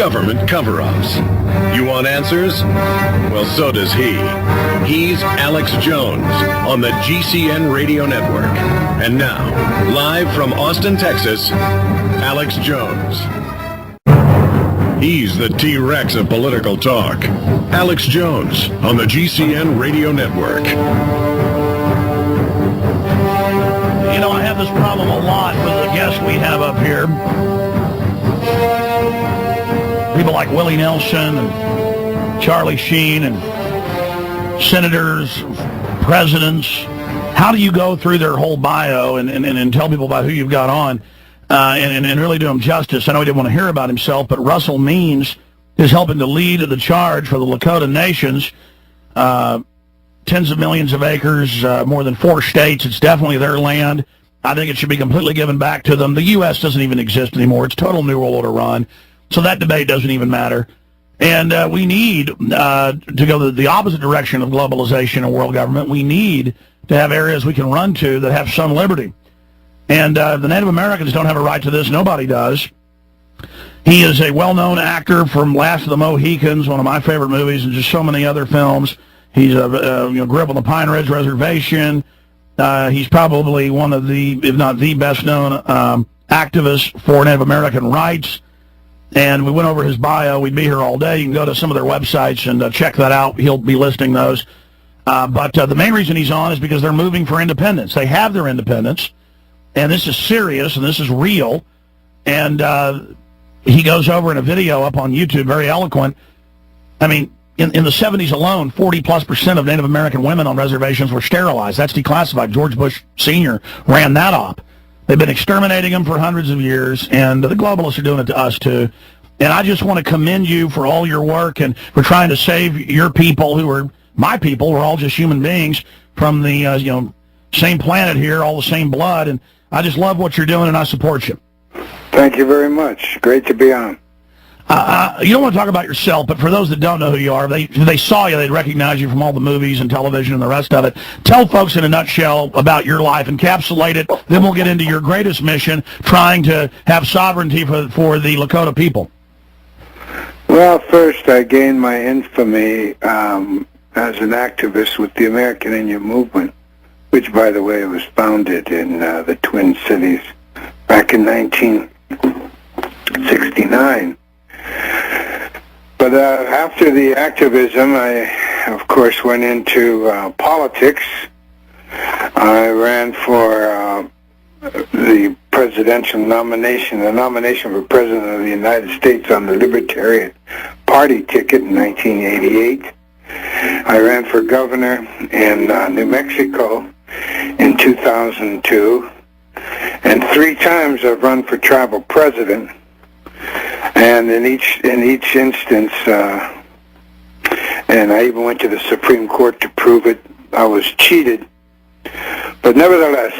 government cover-ups. You want answers? Well, so does he. He's Alex Jones on the GCN Radio Network. And now, live from Austin, Texas, Alex Jones. He's the T-Rex of political talk. Alex Jones on the GCN Radio Network. You know, I have this problem a lot with the guests we have up here. People like Willie Nelson and Charlie Sheen and senators, presidents. How do you go through their whole bio and tell people about who you've got on and really do him justice? I know he didn't want to hear about himself, but Russell Means is helping to lead the charge for the Lakota nations. Tens of millions of acres, more than 4 states. It's definitely their land. I think it should be completely given back to them. The U.S. doesn't even exist anymore. It's total New World Order run. So that debate doesn't even matter. And we need to go the opposite direction of globalization and world government. We need to have areas we can run to that have some liberty. And the Native Americans don't have a right to this. Nobody does. He is a well-known actor from Last of the Mohicans, one of my favorite movies, and just so many other films. He's grew up on the Pine Ridge Reservation. He's probably one of the, if not the best-known activists for Native American rights. And we went over his bio. We'd be here all day. You can go to some of their websites and check that out. He'll be listing those. But the main reason he's on is because they're moving for independence. They have their independence, and this is serious, and this is real. And he goes over in a video up on YouTube, very eloquent. I mean, in the 70s alone, 40+% of Native American women on reservations were sterilized. That's declassified. George Bush Sr. ran that op. They've been exterminating them for hundreds of years, and the globalists are doing it to us, too. And I just want to commend you for all your work and for trying to save your people, who are my people. We're all just human beings from the same planet here, all the same blood. And I just love what you're doing, and I support you. Thank you very much. Great to be on. You don't want to talk about yourself, but for those that don't know who you are, if they saw you, they'd recognize you from all the movies and television and the rest of it. Tell folks in a nutshell about your life, encapsulate it, then we'll get into your greatest mission, trying to have sovereignty for the Lakota people. Well, first, I gained my infamy as an activist with the American Indian Movement, which, by the way, was founded in the Twin Cities back in 1969. But after the activism, I, of course, went into politics. I ran for the presidential nomination, the nomination for President of the United States on the Libertarian Party ticket in 1988. I ran for governor in New Mexico in 2002. And 3 times I've run for tribal president. And in each instance, and I even went to the Supreme Court to prove it, I was cheated. But nevertheless,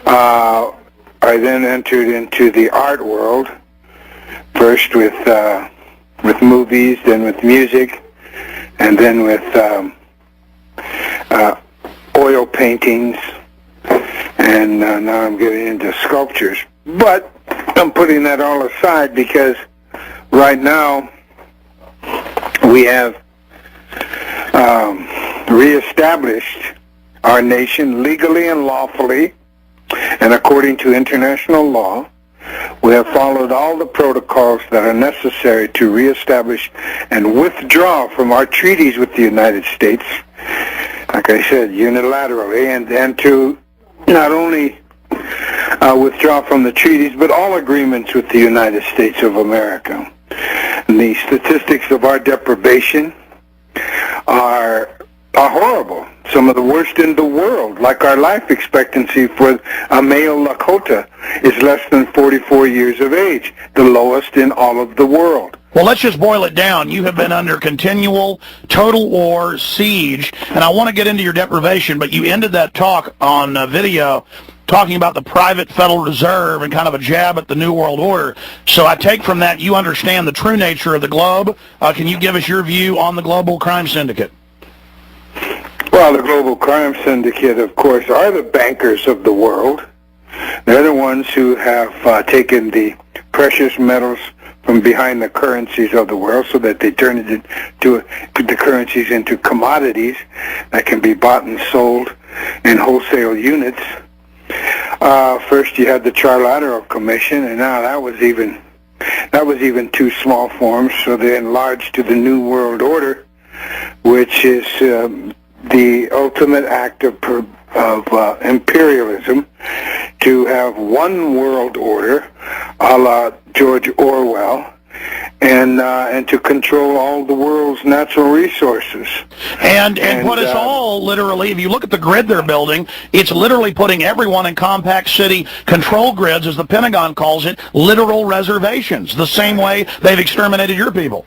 I then entered into the art world, first with movies, then with music, and then with oil paintings, and now I'm getting into sculptures. But I'm putting that all aside because right now we have reestablished our nation legally and lawfully, and according to international law. We have followed all the protocols that are necessary to reestablish and withdraw from our treaties with the United States, like I said, unilaterally, and to not only withdraw from the treaties, but all agreements with the United States of America. And the statistics of our deprivation are horrible. Some of the worst in the world, like our life expectancy for a male Lakota is less than 44 years of age, the lowest in all of the world. Well, let's just boil it down. You have been under continual total war, siege, and I want to get into your deprivation, but you ended that talk on video talking about the private Federal Reserve and kind of a jab at the New World Order. So I take from that you understand the true nature of the globe. Can you give us your view on the global crime syndicate? Well, the global crime syndicate, of course, are the bankers of the world. They're the ones who have taken the precious metals from behind the currencies of the world so that they turn it into the currencies into commodities that can be bought and sold in wholesale units. First you had the Trilateral Commission, and now that was even too small for them, so they enlarged to the New World Order, which is the ultimate act of imperialism, to have one world order, a la George Orwell, and to control all the world's natural resources. And put us all, literally, if you look at the grid they're building, it's literally putting everyone in compact city control grids, as the Pentagon calls it, literal reservations, the same way they've exterminated your people.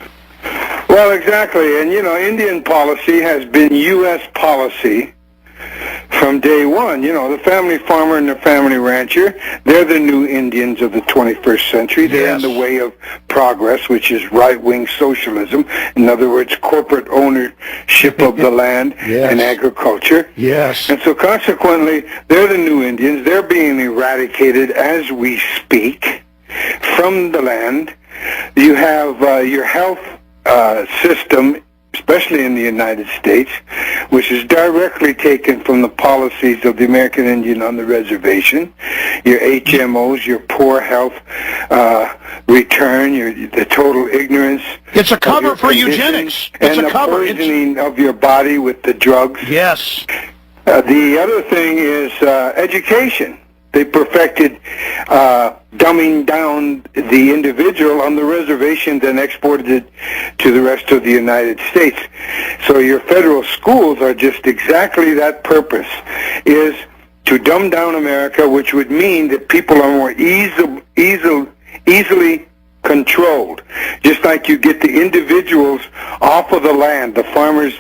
Well, exactly. And, Indian policy has been U.S. policy from day one. The family farmer and the family rancher, they're the new Indians of the 21st century. They're in the way of progress, which is right-wing socialism. In other words, corporate ownership of the land and agriculture. Yes. And so consequently, they're the new Indians. They're being eradicated as we speak from the land. You have your health system, especially in the United States, which is directly taken from the policies of the American Indian on the reservation. Your HMOs, your poor health return, the total ignorance. It's a cover for eugenics. It's and a cover. And the poisoning of your body with the drugs. Yes. The other thing is education. They perfected dumbing down the individual on the reservation, then exported it to the rest of the United States. So your federal schools are just exactly that purpose, is to dumb down America, which would mean that people are more easily controlled. Just like you get the individuals off of the land, the farmers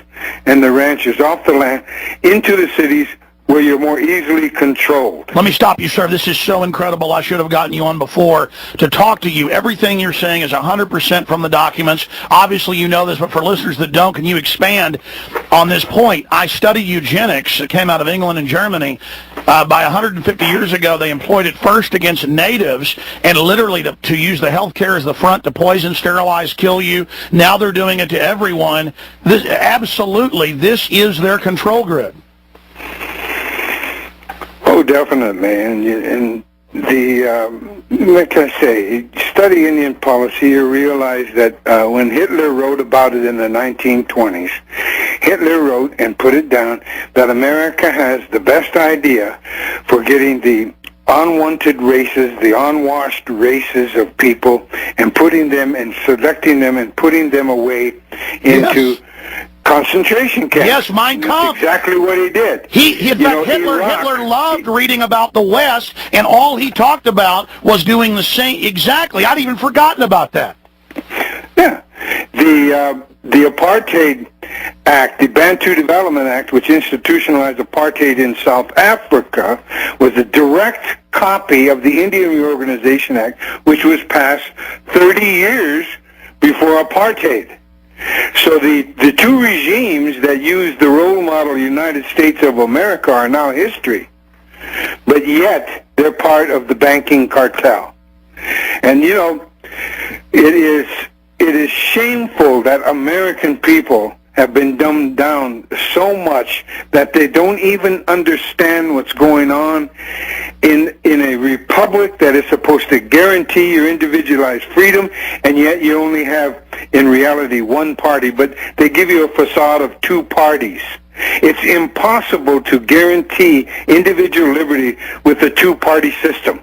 and the ranchers off the land, into the cities, where you're more easily controlled. Let me stop you, sir. This is so incredible. I should have gotten you on before to talk to you. Everything you're saying is 100% from the documents. Obviously, you know this, but for listeners that don't, can you expand on this point? I studied eugenics. It came out of England and Germany. By 150 years ago, they employed it first against natives, and literally to use the health care as the front to poison, sterilize, kill you. Now they're doing it to everyone. This is their control grid. Oh, definitely, and like I say, study Indian policy, you realize that when Hitler wrote about it in the 1920s, Hitler wrote and put it down that America has the best idea for getting the unwanted races, the unwashed races of people, and putting them and selecting them and putting them away into concentration camps. Yes, Mein Kampf. That's exactly what he did. Hitler loved reading about the West, and all he talked about was doing the same. Exactly. I'd even forgotten about that. Yeah. The Apartheid Act, the Bantu Development Act, which institutionalized apartheid in South Africa, was a direct copy of the Indian Reorganization Act, which was passed 30 years before apartheid. So the two regimes that used the role model United States of America are now history, but yet they're part of the banking cartel. And it is shameful that American people have been dumbed down so much that they don't even understand what's going on in a republic that is supposed to guarantee your individualized freedom, and yet you only have, in reality, one party, but they give you a facade of two parties. It's impossible to guarantee individual liberty with a two-party system.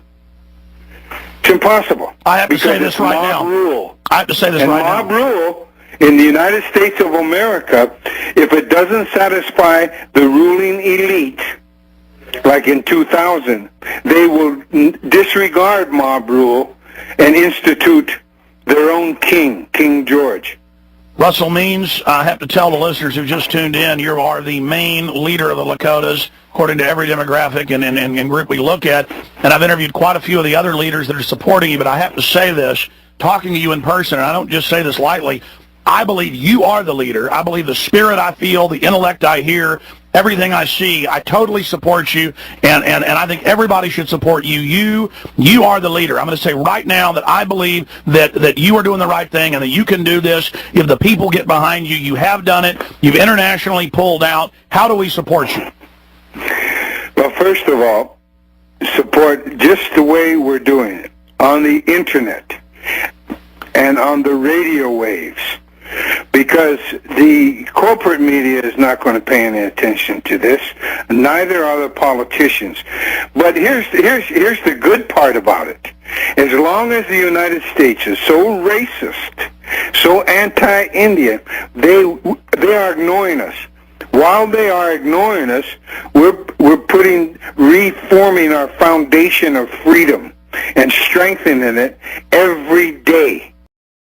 It's impossible. I have to say this right now. I have to say this right now. And mob rule in the United States of America, if it doesn't satisfy the ruling elite, like in 2000, they will disregard mob rule and institute their own king, King George. Russell Means, I have to tell the listeners who just tuned in, you are the main leader of the Lakotas, according to every demographic and group we look at. And I've interviewed quite a few of the other leaders that are supporting you, but I have to say this, talking to you in person, and I don't just say this lightly, I believe you are the leader. I believe the spirit I feel, the intellect I hear, everything I see. I totally support you, and I think everybody should support you. You are the leader. I'm going to say right now that I believe that you are doing the right thing and that you can do this. If the people get behind you, you have done it. You've internationally pulled out. How do we support you? Well, first of all, support just the way we're doing it, on the internet and on the radio waves, because the corporate media is not going to pay any attention to this. Neither are the politicians. But here's the good part about it. As long as the United States is so racist, so anti-Indian, they are ignoring us. While they are ignoring us, we're reforming our foundation of freedom and strengthening it every day.